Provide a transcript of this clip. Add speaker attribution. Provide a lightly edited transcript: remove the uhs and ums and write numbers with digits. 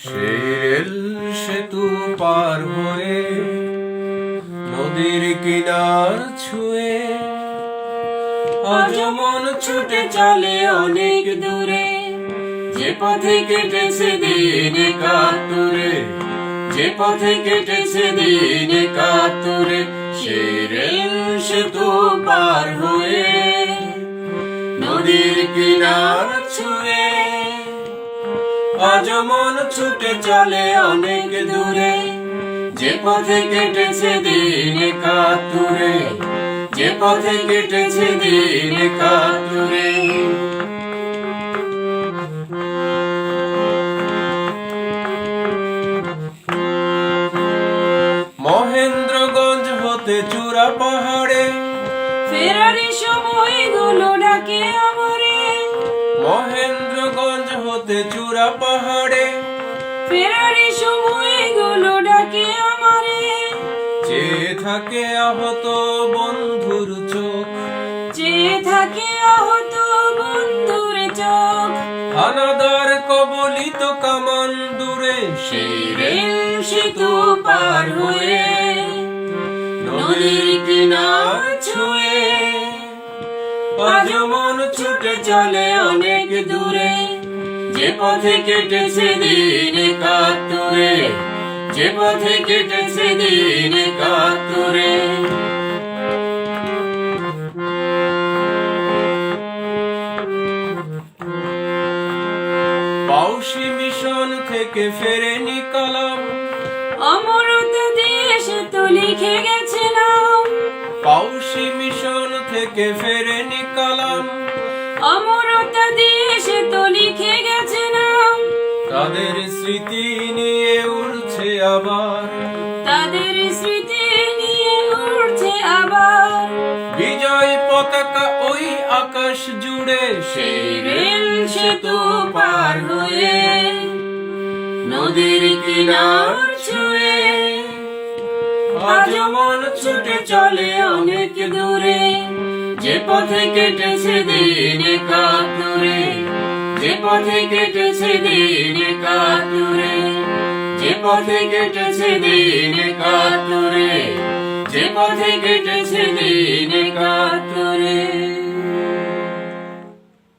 Speaker 1: সেই রেল সেতু পার হয়ে নদীর কিনার ছুঁয়ে আজ মন ছুটে চলে অনেক দূরে, যে পথে কেটেছে দিন একাত্তরে, যে পথে কেটেছে দিন একাত্তরে। সেই রেল সেতু পার হয়ে নদীর কিনার ছুঁয়ে আজ মন ছুটে চলে অনেক দূরে, যে পথে কেটেছে দিন একাত্তরে, যে পথে কেটেছে দিন একাত্তরে। মহেন্দ্রগঞ্জ হতে চূড়া পাহাড়ে
Speaker 2: ফেরারি সময়গুলো ডাকে আমারে,
Speaker 1: মহেন্দ্রগঞ্জ হতে চূড়া পাহাড়ে
Speaker 2: ফেরারি সময়গুলো ডাকে আমারে।
Speaker 1: চেয়ে থাকে আহত বন্ধুর চোখ,
Speaker 2: চেয়ে থাকে আহত বন্ধুর চোখ,
Speaker 1: হানাদার কবলিত কামান দূরে। সেই রেল সেতু পার হয়ে নদীর কিনার ছুঁয়ে আজ মন ছুটে চলে অনেক দূরে, যে পথে কেটেছে দিন একাত্তরে, যে পথে কেটেছে দিন একাত্তরে। পাউশি মিশন থেকে ফেরেনি কালাম,
Speaker 2: অমরতা দেশ তো লিখে গেছে নাম।
Speaker 1: পাউশি মিশন থেকে ফেরেনি কালাম,
Speaker 2: অমরতা দেশ তো লিখে গেছে নাম।
Speaker 1: তাদের স্মৃতি নিয়ে উড়ছে আবার,
Speaker 2: তাদের স্মৃতি নিয়ে উড়ছে আবার
Speaker 1: বিজয় পতাকা ওই আকাশ জুড়ে। সেই রেল সেতু পার হয়ে নদীর কিনার ছুঁয়ে আজ মন ছুটে চলে অনেক দূরে, যে পথে কেটেছে দিন একাত্তরে, যে পথে কেটেছে দিন একাত্তরে, যে পথে কেটেছে দিন একাত্তরে, যে পথে কেটেছে দিন একাত্তরে।